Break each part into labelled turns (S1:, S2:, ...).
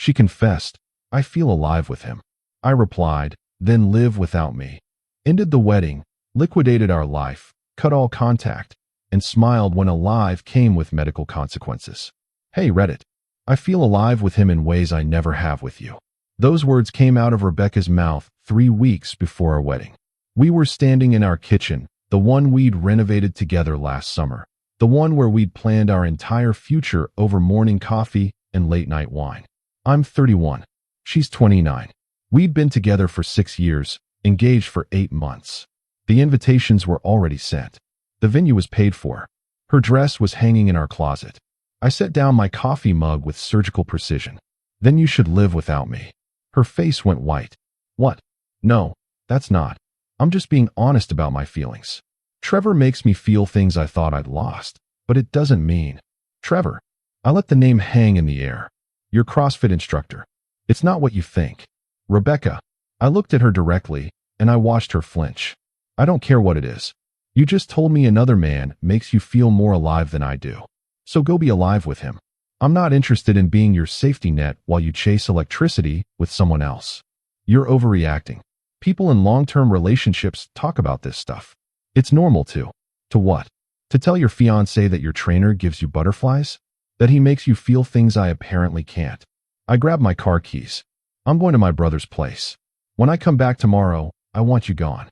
S1: She confessed, "I feel alive with him." I replied, "Then live without me." Ended the wedding, liquidated our life, cut all contact, and smiled when alive came with medical consequences. Hey Reddit, I feel alive with him in ways I never have with you. Those words came out of Rebecca's mouth 3 weeks before our wedding. We were standing in our kitchen, the one we'd renovated together last summer, the one where we'd planned our entire future over morning coffee and late-night wine. I'm 31. She's 29. We'd been together for 6 years, engaged for 8 months. The invitations were already sent. The venue was paid for. Her dress was hanging in our closet. I set down my coffee mug with surgical precision. "Then you should live without me." Her face went white. "What? No, that's not. I'm just being honest about my feelings. Trevor makes me feel things I thought I'd lost, but it doesn't mean." Trevor. I let the name hang in the air. "Your CrossFit instructor. It's not what you think." Rebecca. I looked at her directly, and I watched her flinch. "I don't care what it is. You just told me another man makes you feel more alive than I do. So go be alive with him. I'm not interested in being your safety net while you chase electricity with someone else. You're overreacting. People in long-term relationships talk about this stuff. It's normal to. To what? To tell your fiancé that your trainer gives you butterflies? That he makes you feel things I apparently can't." I grabbed my car keys. "I'm going to my brother's place. When I come back tomorrow, I want you gone."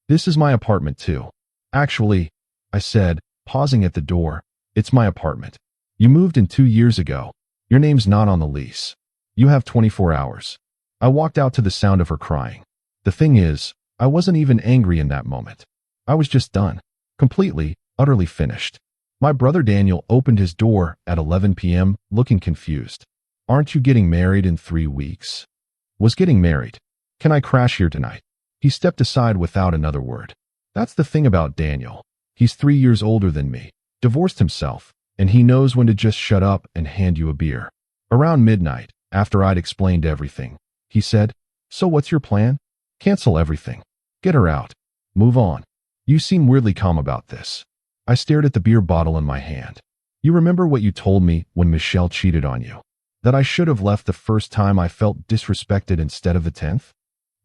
S1: "This is my apartment too." "Actually," I said, pausing at the door, "it's my apartment. You moved in 2 years ago. Your name's not on the lease. You have 24 hours. I walked out to the sound of her crying. The thing is, I wasn't even angry in that moment. I was just done. Completely, utterly finished. My brother Daniel opened his door at 11 p.m. looking confused. "Aren't you getting married in 3 weeks?" "Was getting married. Can I crash here tonight?" He stepped aside without another word. That's the thing about Daniel. He's 3 years older than me, divorced himself, and he knows when to just shut up and hand you a beer. Around midnight, after I'd explained everything, he said, "So what's your plan? Cancel everything. Get her out. Move on. You seem weirdly calm about this." I stared at the beer bottle in my hand. "You remember what you told me when Michelle cheated on you? That I should have left the first time I felt disrespected instead of the 10th?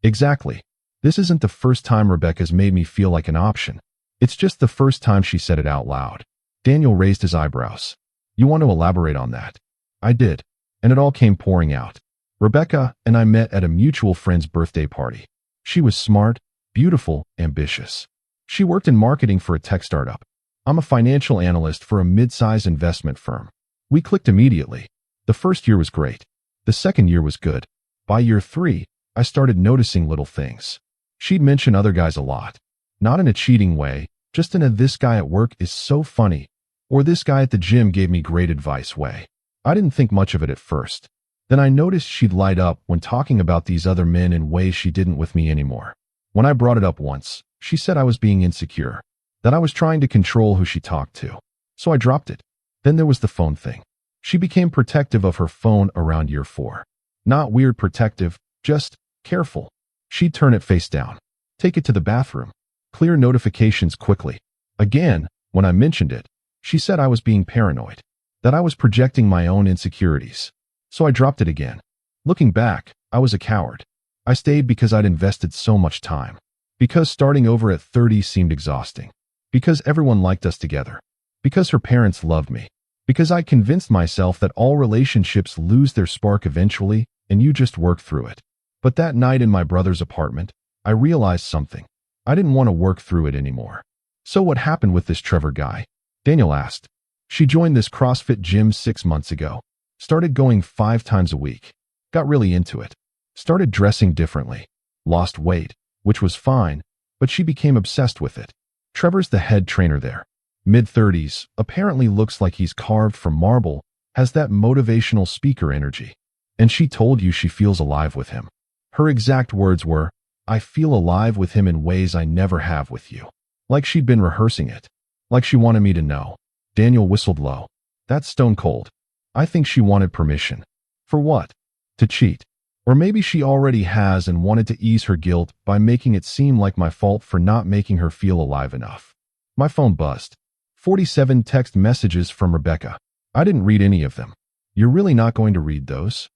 S1: Exactly. This isn't the first time Rebecca's made me feel like an option. It's just the first time she said it out loud." Daniel raised his eyebrows. "You want to elaborate on that?" I did, and it all came pouring out. Rebecca and I met at a mutual friend's birthday party. She was smart, beautiful, ambitious. She worked in marketing for a tech startup. I'm a financial analyst for a mid-size investment firm. We clicked immediately. The first year was great. The second year was good. By year 3, I started noticing little things. She'd mention other guys a lot. Not in a cheating way, just in a "this guy at work is so funny," or "this guy at the gym gave me great advice" way. I didn't think much of it at first. Then I noticed she'd light up when talking about these other men in ways she didn't with me anymore. When I brought it up once, she said I was being insecure, that I was trying to control who she talked to. So I dropped it. Then there was the phone thing. She became protective of her phone around year 4. Not weird protective, just careful. She'd turn it face down, take it to the bathroom, clear notifications quickly. Again, when I mentioned it, she said I was being paranoid, that I was projecting my own insecurities. So I dropped it again. Looking back, I was a coward. I stayed because I'd invested so much time. Because starting over at 30 seemed exhausting. Because everyone liked us together. Because her parents loved me. Because I convinced myself that all relationships lose their spark eventually and you just work through it. But that night in my brother's apartment, I realized something. I didn't want to work through it anymore. "So what happened with this Trevor guy?" Daniel asked. "She joined this CrossFit gym 6 months ago. Started going 5 times a week. Got really into it. Started dressing differently. Lost weight, which was fine, but she became obsessed with it. Trevor's the head trainer there. Mid-30s, apparently looks like he's carved from marble, has that motivational speaker energy. And she told you she feels alive with him. Her exact words were, 'I feel alive with him in ways I never have with you.' Like she'd been rehearsing it. Like she wanted me to know." Daniel whistled low. "That's stone cold. I think she wanted permission." "For what?" "To cheat. Or maybe she already has and wanted to ease her guilt by making it seem like my fault for not making her feel alive enough." My phone buzzed. 47 text messages from Rebecca. I didn't read any of them. "You're really not going to read those?"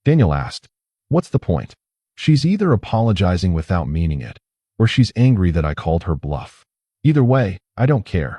S1: Daniel asked. What's the point? She's either apologizing without meaning it, or she's angry that I called her bluff. Either way, I don't care.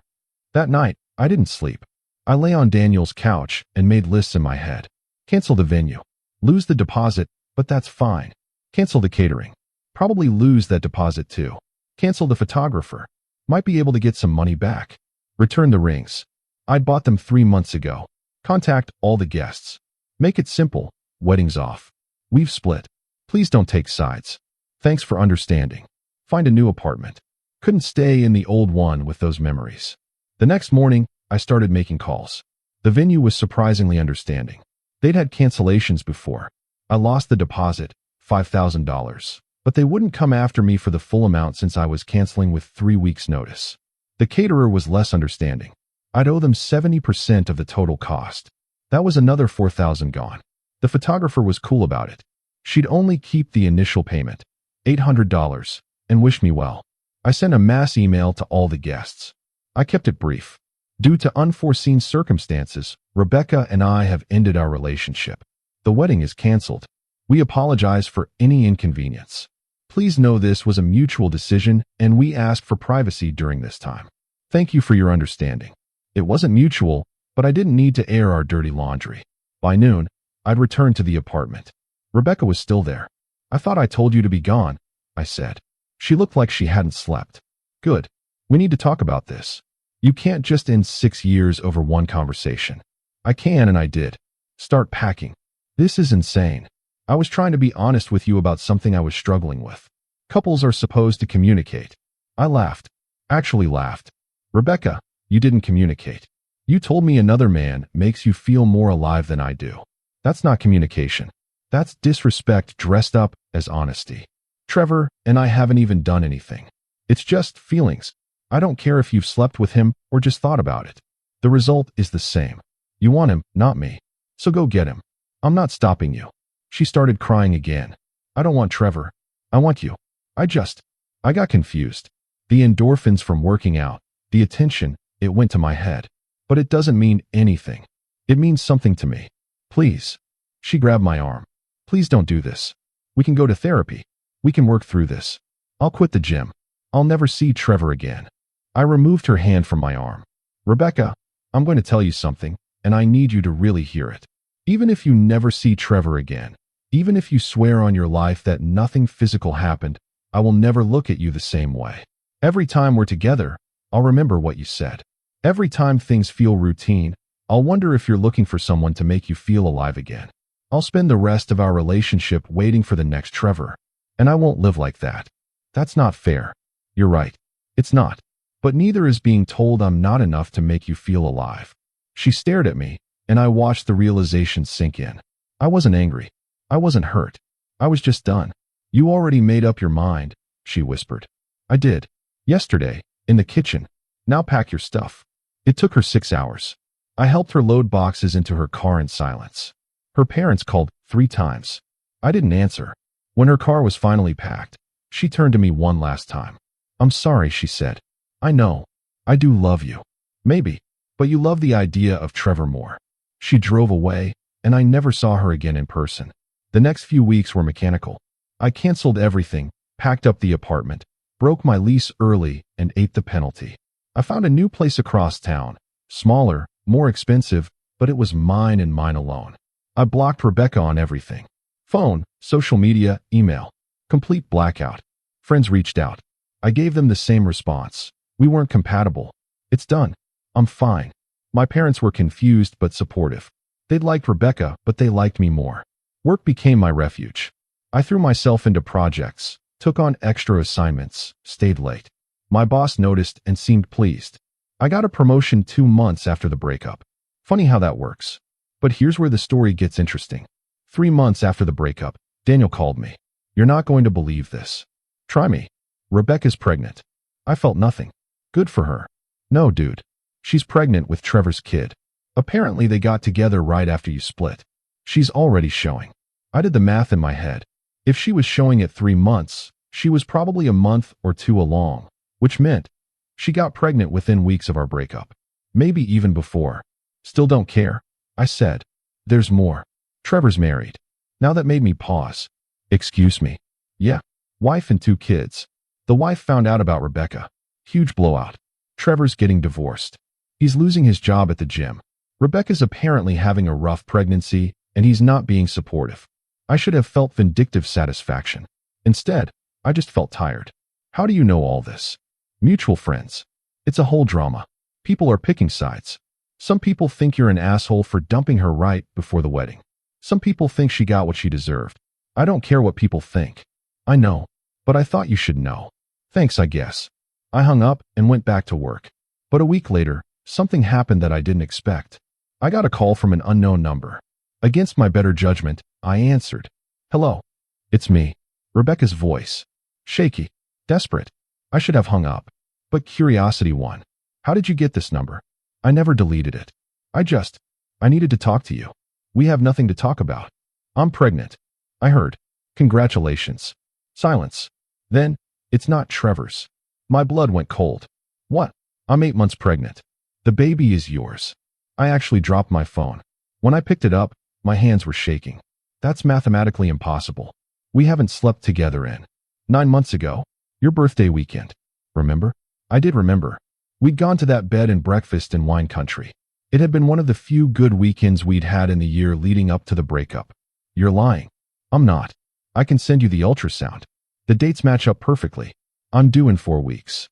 S1: That night, I didn't sleep. I lay on Daniel's couch and made lists in my head. Cancel the venue. Lose the deposit, but that's fine. Cancel the catering. Probably lose that deposit too. Cancel the photographer. Might be able to get some money back. Return the rings. I'd bought them 3 months ago. Contact all the guests. Make it simple. Wedding's off. We've split. Please don't take sides. Thanks for understanding. Find a new apartment. Couldn't stay in the old one with those memories. The next morning, I started making calls. The venue was surprisingly understanding. They'd had cancellations before. I lost the deposit, $5,000, but they wouldn't come after me for the full amount since I was canceling with 3 weeks' notice. The caterer was less understanding. I'd owe them 70% of the total cost. That was another $4,000 gone. The photographer was cool about it. She'd only keep the initial payment, $800, and wished me well. I sent a mass email to all the guests. I kept it brief. Due to unforeseen circumstances, Rebecca and I have ended our relationship. The wedding is canceled. We apologize for any inconvenience. Please know this was a mutual decision and we asked for privacy during this time. Thank you for your understanding. It wasn't mutual, but I didn't need to air our dirty laundry. By noon, I'd returned to the apartment. Rebecca was still there. I thought I told you to be gone, I said. She looked like she hadn't slept. Good. We need to talk about this. You can't just end 6 years over one conversation. I can and I did. Start packing. This is insane. I was trying to be honest with you about something I was struggling with. Couples are supposed to communicate. I laughed. Actually laughed. Rebecca, you didn't communicate. You told me another man makes you feel more alive than I do. That's not communication. That's disrespect dressed up as honesty. Trevor and I haven't even done anything. It's just feelings. I don't care if you've slept with him or just thought about it. The result is the same. You want him, not me. So go get him. I'm not stopping you. She started crying again. I don't want Trevor. I want you. I got confused. The endorphins from working out, the attention, it went to my head. But it doesn't mean anything. It means something to me. Please. She grabbed my arm. Please don't do this. We can go to therapy. We can work through this. I'll quit the gym. I'll never see Trevor again. I removed her hand from my arm. Rebecca, I'm going to tell you something, and I need you to really hear it. Even if you never see Trevor again, even if you swear on your life that nothing physical happened, I will never look at you the same way. Every time we're together, I'll remember what you said. Every time things feel routine, I'll wonder if you're looking for someone to make you feel alive again. I'll spend the rest of our relationship waiting for the next Trevor, and I won't live like that. That's not fair. You're right. It's not. But neither is being told I'm not enough to make you feel alive. She stared at me, and I watched the realization sink in. I wasn't angry. I wasn't hurt. I was just done. You already made up your mind, she whispered. I did. Yesterday, in the kitchen. Now pack your stuff. It took her 6 hours. I helped her load boxes into her car in silence. Her parents called 3 times. I didn't answer. When her car was finally packed, she turned to me one last time. I'm sorry, she said. I know. I do love you. Maybe. But you love the idea of Trevor more. She drove away, and I never saw her again in person. The next few weeks were mechanical. I canceled everything, packed up the apartment, broke my lease early, and ate the penalty. I found a new place across town. Smaller, more expensive, but it was mine and mine alone. I blocked Rebecca on everything. Phone, social media, email. Complete blackout. Friends reached out. I gave them the same response. We weren't compatible. It's done. I'm fine. My parents were confused but supportive. They'd liked Rebecca, but they liked me more. Work became my refuge. I threw myself into projects, took on extra assignments, stayed late. My boss noticed and seemed pleased. I got a promotion 2 months after the breakup. Funny how that works. But here's where the story gets interesting. 3 months after the breakup, Daniel called me. You're not going to believe this. Try me. Rebecca's pregnant. I felt nothing. Good for her. No, dude. She's pregnant with Trevor's kid. Apparently they got together right after you split. She's already showing. I did the math in my head. If she was showing at 3 months, she was probably a month or 2 along, which meant she got pregnant within weeks of our breakup. Maybe even before. Still don't care. I said. There's more. Trevor's married. Now that made me pause. Excuse me. Yeah. Wife and 2 kids. The wife found out about Rebecca. Huge blowout. Trevor's getting divorced. He's losing his job at the gym. Rebecca's apparently having a rough pregnancy, and he's not being supportive. I should have felt vindictive satisfaction. Instead, I just felt tired. How do you know all this? Mutual friends. It's a whole drama. People are picking sides. Some people think you're an asshole for dumping her right before the wedding. Some people think she got what she deserved. I don't care what people think. I know, but I thought you should know. Thanks, I guess. I hung up and went back to work. But a week later, something happened that I didn't expect. I got a call from an unknown number. Against my better judgment, I answered. Hello. It's me. Rebecca's voice. Shaky. Desperate. I should have hung up. But curiosity won. How did you get this number? I never deleted it. I needed to talk to you. We have nothing to talk about. I'm pregnant. I heard. Congratulations. Silence. Then, it's not Trevor's. My blood went cold. What? I'm 8 months pregnant. The baby is yours. I actually dropped my phone. When I picked it up, my hands were shaking. That's mathematically impossible. We haven't slept together in 9 months ago. Your birthday weekend. Remember? I did remember. We'd gone to that bed and breakfast in wine country. It had been one of the few good weekends we'd had in the year leading up to the breakup. You're lying. I'm not. I can send you the ultrasound. The dates match up perfectly. I'm due in 4 weeks.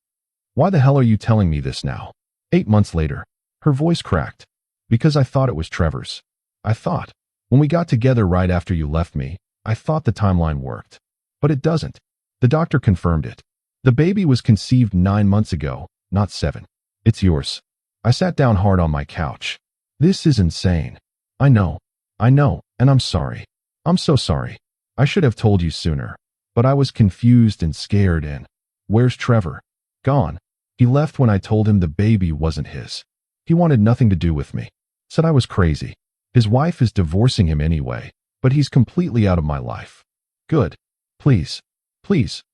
S1: Why the hell are you telling me this now? 8 months later. Her voice cracked. Because I thought it was Trevor's. I thought. When we got together right after you left me, I thought the timeline worked. But it doesn't. The doctor confirmed it. The baby was conceived 9 months ago, not 7. It's yours. I sat down hard on my couch. This is insane. I know, and I'm sorry. I'm so sorry. I should have told you sooner. But I was confused and scared and… Where's Trevor? Gone. He left when I told him the baby wasn't his. He wanted nothing to do with me. Said I was crazy. His wife is divorcing him anyway, but he's completely out of my life. Good. Please,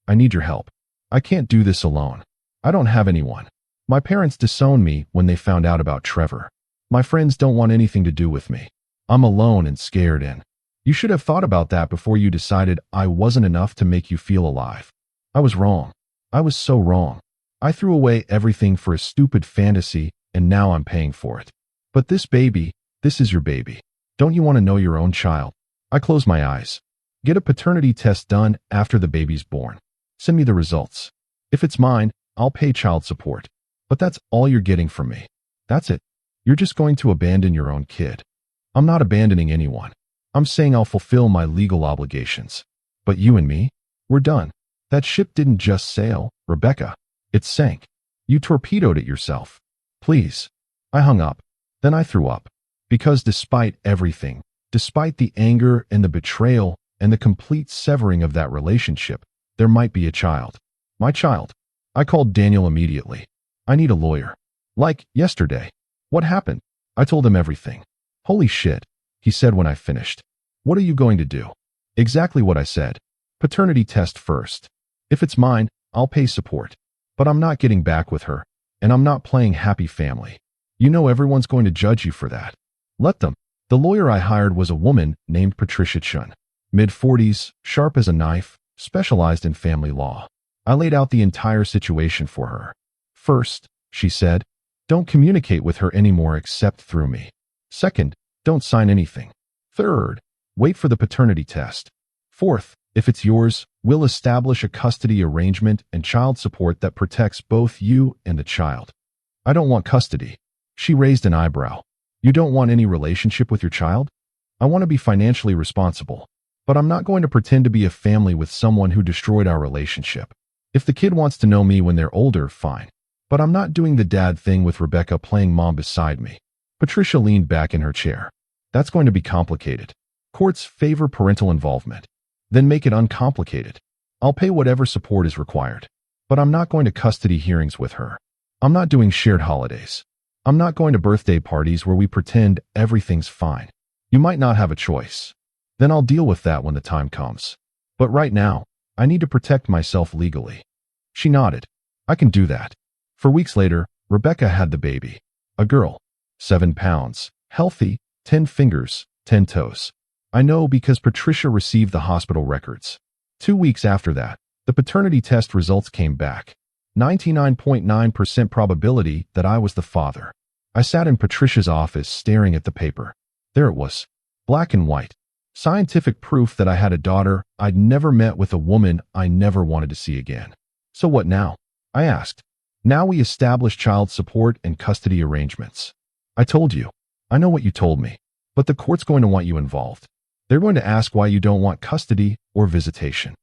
S1: I need your help. I can't do this alone. I don't have anyone. My parents disowned me when they found out about Trevor. My friends don't want anything to do with me. I'm alone and scared and… You should have thought about that before you decided I wasn't enough to make you feel alive. I was wrong. I was so wrong. I threw away everything for a stupid fantasy, and now I'm paying for it. But this baby, this is your baby. Don't you want to know your own child? I close my eyes. Get a paternity test done after the baby's born. Send me the results. If it's mine, I'll pay child support. But that's all you're getting from me. That's it. You're just going to abandon your own kid. I'm not abandoning anyone. I'm saying I'll fulfill my legal obligations. But you and me? We're done. That ship didn't just sail, Rebecca. It sank. You torpedoed it yourself. Please. I hung up. Then I threw up. Because despite everything, despite the anger and the betrayal and the complete severing of that relationship, there might be a child. My child. I called Daniel immediately. I need a lawyer. Like yesterday. What happened? I told him everything. Holy shit, he said when I finished. What are you going to do? Exactly what I said. Paternity test first. If it's mine, I'll pay support. But I'm not getting back with her, and I'm not playing happy family. You know everyone's going to judge you for that. Let them. The lawyer I hired was a woman named Patricia Chun. Mid-40s, sharp as a knife, specialized in family law. I laid out the entire situation for her. First, she said, don't communicate with her anymore except through me. Second, don't sign anything. Third, wait for the paternity test. Fourth, if it's yours, we'll establish a custody arrangement and child support that protects both you and the child. I don't want custody. She raised an eyebrow. You don't want any relationship with your child? I want to be financially responsible. But I'm not going to pretend to be a family with someone who destroyed our relationship. If the kid wants to know me when they're older, fine. But I'm not doing the dad thing with Rebecca playing mom beside me. Patricia leaned back in her chair. That's going to be complicated. Courts favor parental involvement. Then make it uncomplicated. I'll pay whatever support is required. But I'm not going to custody hearings with her. I'm not doing shared holidays. I'm not going to birthday parties where we pretend everything's fine. You might not have a choice. Then I'll deal with that when the time comes. But right now, I need to protect myself legally. She nodded. I can do that. For weeks later, Rebecca had the baby. A girl. 7 pounds. Healthy. 10 fingers. 10 toes. I know because Patricia received the hospital records. 2 weeks after that, the paternity test results came back. 99.9% probability that I was the father. I sat in Patricia's office staring at the paper. There it was, black and white. Scientific proof that I had a daughter I'd never met with a woman I never wanted to see again. So what now? I asked. Now we establish child support and custody arrangements. I told you. I know what you told me. But the court's going to want you involved. They're going to ask why you don't want custody or visitation.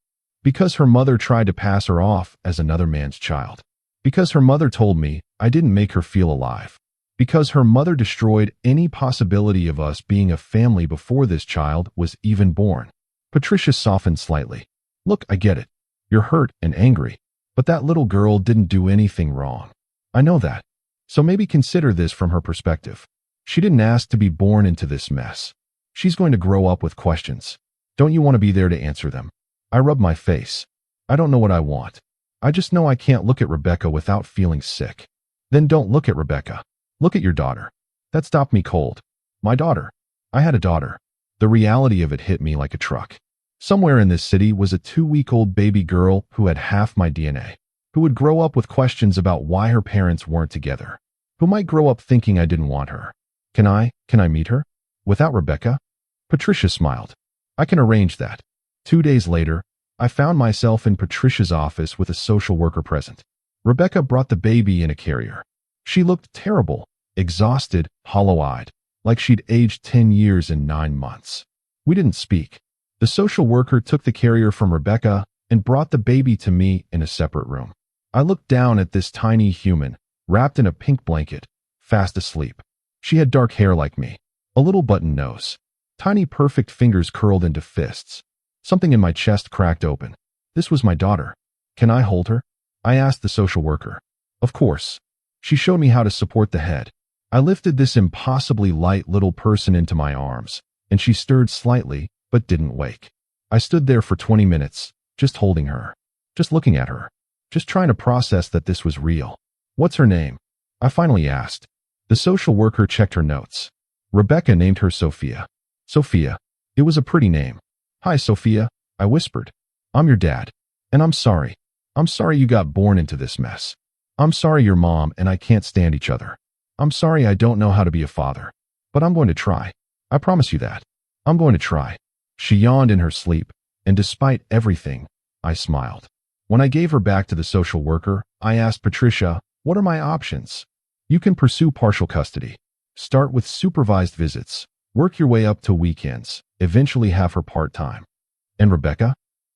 S1: Because her mother tried to pass her off as another man's child. Because her mother told me I didn't make her feel alive. Because her mother destroyed any possibility of us being a family before this child was even born. Patricia softened slightly. Look, I get it. You're hurt and angry. But that little girl didn't do anything wrong. I know that. So maybe consider this from her perspective. She didn't ask to be born into this mess. She's going to grow up with questions. Don't you want to be there to answer them? I rubbed my face. I don't know what I want. I just know I can't look at Rebecca without feeling sick. Then don't look at Rebecca. Look at your daughter. That stopped me cold. My daughter. I had a daughter. The reality of it hit me like a truck. Somewhere in this city was a 2-week-old baby girl who had half my DNA, who would grow up with questions about why her parents weren't together, who might grow up thinking I didn't want her. Can I meet her? Without Rebecca? Patricia smiled. I can arrange that. 2 days later, I found myself in Patricia's office with a social worker present. Rebecca brought the baby in a carrier. She looked terrible, exhausted, hollow-eyed, like she'd aged 10 years in 9 months. We didn't speak. The social worker took the carrier from Rebecca and brought the baby to me in a separate room. I looked down at this tiny human, wrapped in a pink blanket, fast asleep. She had dark hair like me, a little button nose, tiny perfect fingers curled into fists. Something in my chest cracked open. This was my daughter. Can I hold her? I asked the social worker. Of course. She showed me how to support the head. I lifted this impossibly light little person into my arms, and she stirred slightly, but didn't wake. I stood there for 20 minutes, just holding her, just looking at her, just trying to process that this was real. What's her name? I finally asked. The social worker checked her notes. Rebecca named her Sophia. Sophia. It was a pretty name. Hi, Sophia, I whispered. I'm your dad. And I'm sorry. I'm sorry you got born into this mess. I'm sorry your mom and I can't stand each other. I'm sorry I don't know how to be a father. But I'm going to try. I promise you that. I'm going to try. She yawned in her sleep, and despite everything, I smiled. When I gave her back to the social worker, I asked Patricia, what are my options? You can pursue partial custody. Start with supervised visits. Work your way up to weekends. Eventually have her part-time. And Rebecca?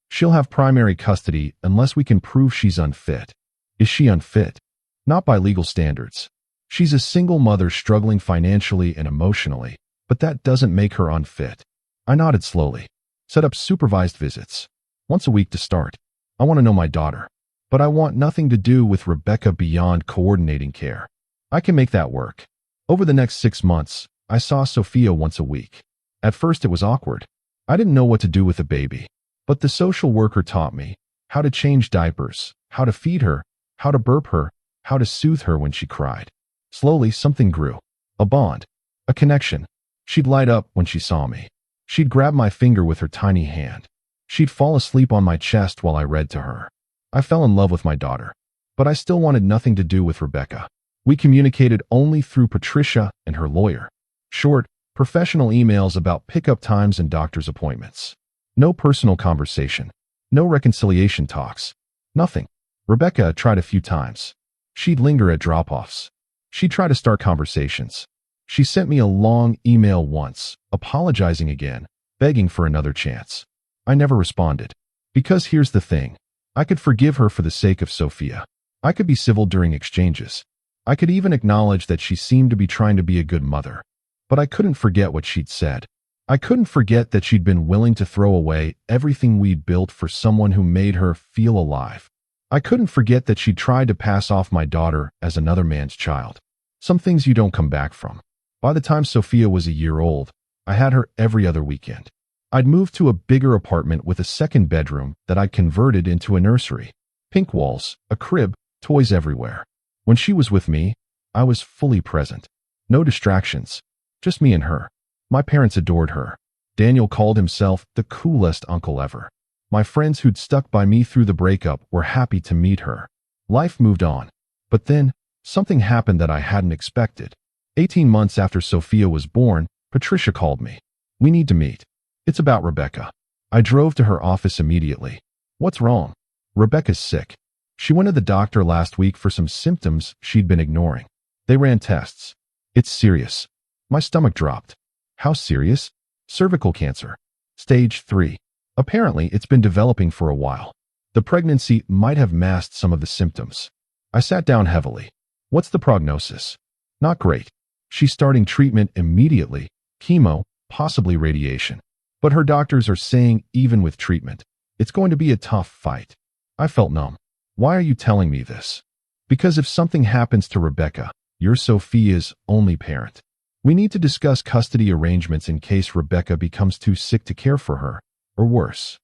S1: She'll have primary custody unless we can prove she's unfit. Is she unfit? Not by legal standards. She's a single mother struggling financially and emotionally, but that doesn't make her unfit. I nodded slowly. Set up supervised visits. Once a week to start. I want to know my daughter. But I want nothing to do with Rebecca beyond coordinating care. I can make that work. Over the next 6 months, I saw Sophia once a week. At first it was awkward. I didn't know what to do with the baby. But the social worker taught me how to change diapers, how to feed her, how to burp her, how to soothe her when she cried. Slowly something grew. A bond. A connection. She'd light up when she saw me. She'd grab my finger with her tiny hand. She'd fall asleep on my chest while I read to her. I fell in love with my daughter. But I still wanted nothing to do with Rebecca. We communicated only through Patricia and her lawyer. Short, professional emails about pickup times and doctor's appointments. No personal conversation. No reconciliation talks. Nothing. Rebecca tried a few times. She'd linger at drop-offs. She'd try to start conversations. She sent me a long email once, apologizing again, begging for another chance. I never responded. Because here's the thing. I could forgive her for the sake of Sophia. I could be civil during exchanges. I could even acknowledge that she seemed to be trying to be a good mother. But I couldn't forget what she'd said. I couldn't forget that she'd been willing to throw away everything we'd built for someone who made her feel alive. I couldn't forget that she'd tried to pass off my daughter as another man's child. Some things you don't come back from. By the time Sophia was a year old, I had her every other weekend. I'd moved to a bigger apartment with a second bedroom that I'd converted into a nursery. Pink walls, a crib, toys everywhere. When she was with me, I was fully present. No distractions. Just me and her. My parents adored her. Daniel called himself the coolest uncle ever. My friends who'd stuck by me through the breakup were happy to meet her. Life moved on. But then, something happened that I hadn't expected. 18 months after Sophia was born, Patricia called me. We need to meet. It's about Rebecca. I drove to her office immediately. What's wrong? Rebecca's sick. She went to the doctor last week for some symptoms she'd been ignoring. They ran tests. It's serious. My stomach dropped. How serious? Cervical cancer. Stage 3. Apparently, it's been developing for a while. The pregnancy might have masked some of the symptoms. I sat down heavily. What's the prognosis? Not great. She's starting treatment immediately, chemo, possibly radiation. But her doctors are saying even with treatment, it's going to be a tough fight. I felt numb. Why are you telling me this? Because if something happens to Rebecca, you're Sophia's only parent. We need to discuss custody arrangements in case Rebecca becomes too sick to care for her, or worse.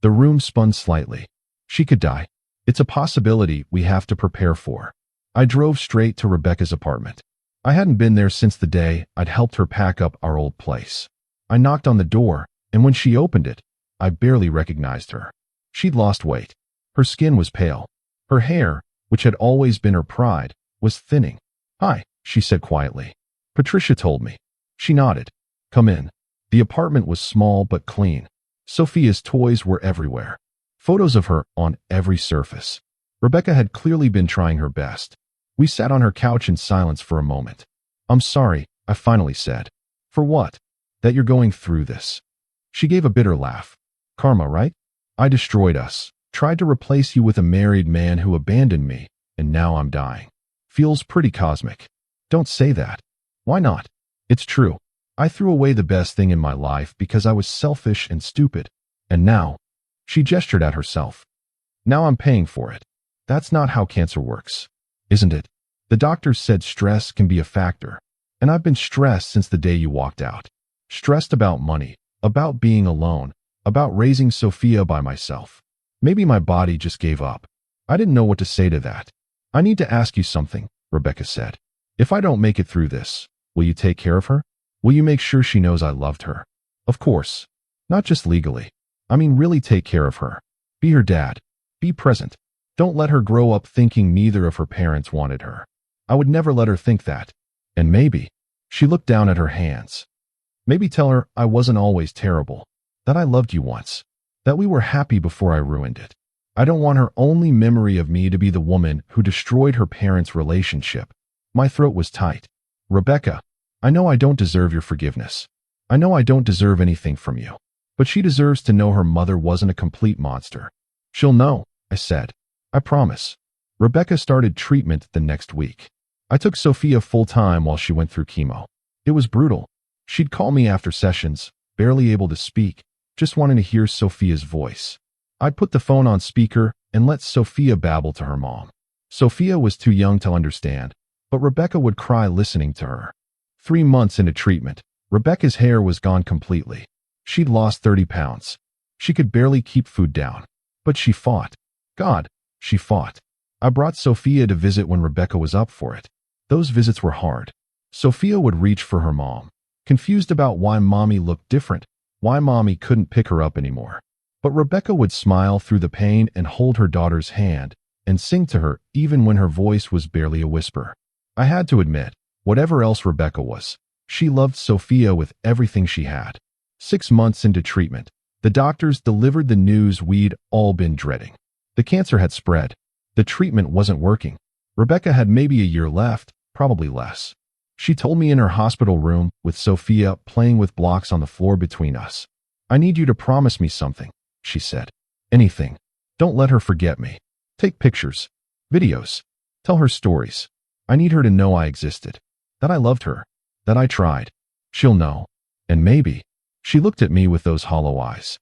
S1: The room spun slightly. She could die. It's a possibility we have to prepare for. I drove straight to Rebecca's apartment. I hadn't been there since the day I'd helped her pack up our old place. I knocked on the door, and when she opened it, I barely recognized her. She'd lost weight. Her skin was pale. Her hair, which had always been her pride, was thinning. Hi, she said quietly. Patricia told me. She nodded. Come in. The apartment was small but clean. Sophia's toys were everywhere. Photos of her on every surface. Rebecca had clearly been trying her best. We sat on her couch in silence for a moment. I'm sorry, I finally said. For what? That you're going through this. She gave a bitter laugh. Karma, right? I destroyed us, tried to replace you with a married man who abandoned me, and now I'm dying. Feels pretty cosmic. Don't say that. Why not? It's true. I threw away the best thing in my life because I was selfish and stupid. And now, she gestured at herself. Now I'm paying for it. That's not how cancer works, isn't it? The doctors said stress can be a factor, and I've been stressed since the day you walked out. Stressed about money, about being alone, about raising Sophia by myself. Maybe my body just gave up. I didn't know what to say to that. I need to ask you something, Rebecca said. If I don't make it through this, will you take care of her? Will you make sure she knows I loved her? Of course. Not just legally. I mean really take care of her. Be her dad. Be present. Don't let her grow up thinking neither of her parents wanted her. I would never let her think that. And maybe, she looked down at her hands. Maybe tell her I wasn't always terrible, that I loved you once, that we were happy before I ruined it. I don't want her only memory of me to be the woman who destroyed her parents' relationship. My throat was tight. Rebecca, I know I don't deserve your forgiveness. I know I don't deserve anything from you. But she deserves to know her mother wasn't a complete monster. She'll know, I said. I promise. Rebecca started treatment the next week. I took Sophia full-time while she went through chemo. It was brutal. She'd call me after sessions, barely able to speak, just wanting to hear Sophia's voice. I'd put the phone on speaker and let Sophia babble to her mom. Sophia was too young to understand, but Rebecca would cry listening to her. 3 months into treatment, Rebecca's hair was gone completely. She'd lost 30 pounds. She could barely keep food down. But she fought. God, she fought. I brought Sophia to visit when Rebecca was up for it. Those visits were hard. Sophia would reach for her mom, confused about why mommy looked different, why mommy couldn't pick her up anymore. But Rebecca would smile through the pain and hold her daughter's hand and sing to her even when her voice was barely a whisper. I had to admit, whatever else Rebecca was, she loved Sophia with everything she had. 6 months into treatment, the doctors delivered the news we'd all been dreading. The cancer had spread. The treatment wasn't working. Rebecca had maybe a year left, probably less. She told me in her hospital room, with Sophia playing with blocks on the floor between us. I need you to promise me something, she said. Anything. Don't let her forget me. Take pictures, videos. Tell her stories. I need her to know I existed, that I loved her, that I tried. She'll know. And maybe. She looked at me with those hollow eyes.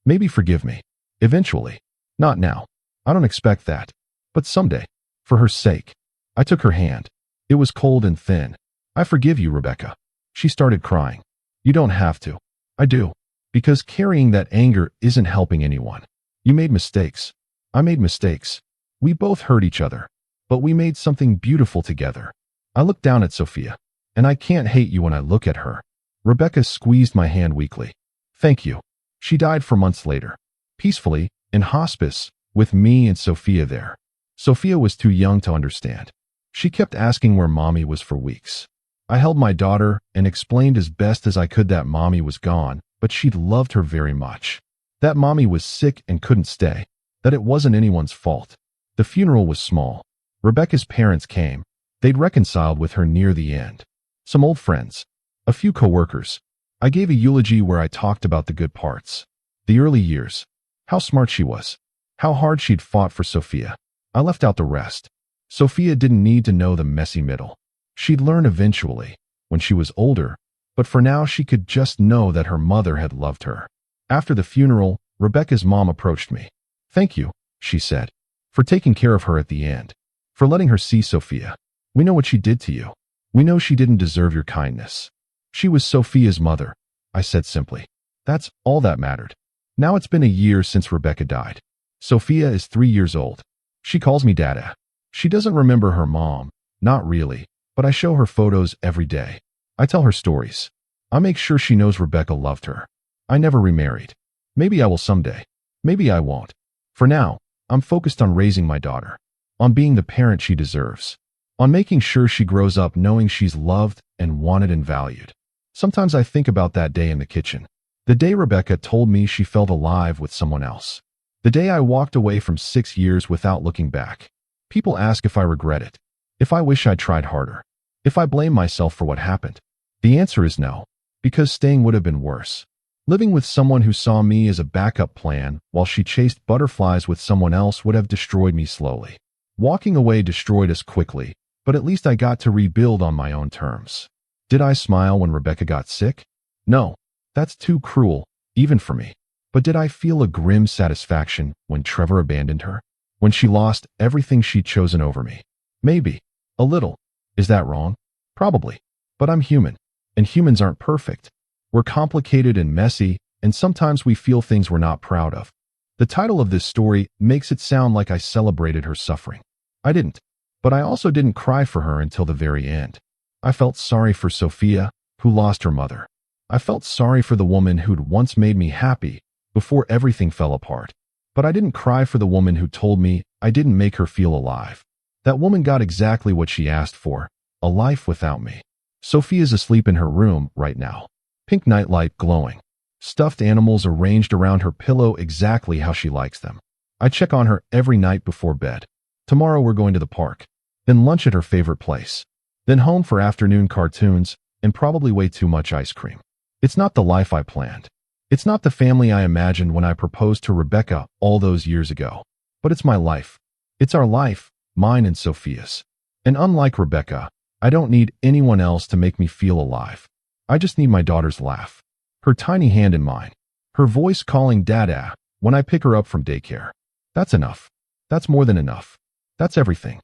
S1: Maybe forgive me. Eventually. Not now. I don't expect that. But someday. For her sake. I took her hand. It was cold and thin. I forgive you, Rebecca. She started crying. You don't have to. I do. Because carrying that anger isn't helping anyone. You made mistakes. I made mistakes. We both hurt each other. But we made something beautiful together. I looked down at Sophia. And I can't hate you when I look at her. Rebecca squeezed my hand weakly. Thank you. She died 4 months later. Peacefully, in hospice, with me and Sophia there. Sophia was too young to understand. She kept asking where mommy was for weeks. I held my daughter and explained as best as I could that mommy was gone, but she'd loved her very much. That mommy was sick and couldn't stay. That it wasn't anyone's fault. The funeral was small. Rebecca's parents came. They'd reconciled with her near the end. Some old friends. A few coworkers. I gave a eulogy where I talked about the good parts. The early years. How smart she was. How hard she'd fought for Sophia. I left out the rest. Sophia didn't need to know the messy middle. She'd learn eventually, when she was older, but for now she could just know that her mother had loved her. After the funeral, Rebecca's mom approached me. Thank you, she said, for taking care of her at the end, for letting her see Sophia. We know what she did to you. We know she didn't deserve your kindness. She was Sophia's mother, I said simply. That's all that mattered. Now it's been a year since Rebecca died. Sophia is 3 years old. She calls me Dada. She doesn't remember her mom, not really, but I show her photos every day. I tell her stories. I make sure she knows Rebecca loved her. I never remarried. Maybe I will someday. Maybe I won't. For now, I'm focused on raising my daughter, on being the parent she deserves, on making sure she grows up knowing she's loved and wanted and valued. Sometimes I think about that day in the kitchen. The day Rebecca told me she felt alive with someone else. The day I walked away from 6 years without looking back. People ask if I regret it, if I wish I'd tried harder, if I blame myself for what happened. The answer is no, because staying would have been worse. Living with someone who saw me as a backup plan while she chased butterflies with someone else would have destroyed me slowly. Walking away destroyed us quickly, but at least I got to rebuild on my own terms. Did I smile when Rebecca got sick? No, that's too cruel, even for me. But did I feel a grim satisfaction when Trevor abandoned her? When she lost everything she'd chosen over me? Maybe. A little. Is that wrong? Probably. But I'm human, and humans aren't perfect. We're complicated and messy, and sometimes we feel things we're not proud of. The title of this story makes it sound like I celebrated her suffering. I didn't. But I also didn't cry for her until the very end. I felt sorry for Sophia, who lost her mother. I felt sorry for the woman who'd once made me happy before everything fell apart. But I didn't cry for the woman who told me I didn't make her feel alive. That woman got exactly what she asked for, a life without me. Sophia's asleep in her room right now. Pink nightlight glowing. Stuffed animals arranged around her pillow exactly how she likes them. I check on her every night before bed. Tomorrow we're going to the park. Then lunch at her favorite place. Then home for afternoon cartoons, and probably way too much ice cream. It's not the life I planned. It's not the family I imagined when I proposed to Rebecca all those years ago. But it's my life. It's our life, mine and Sophia's. And unlike Rebecca, I don't need anyone else to make me feel alive. I just need my daughter's laugh. Her tiny hand in mine. Her voice calling Dada when I pick her up from daycare. That's enough. That's more than enough. That's everything.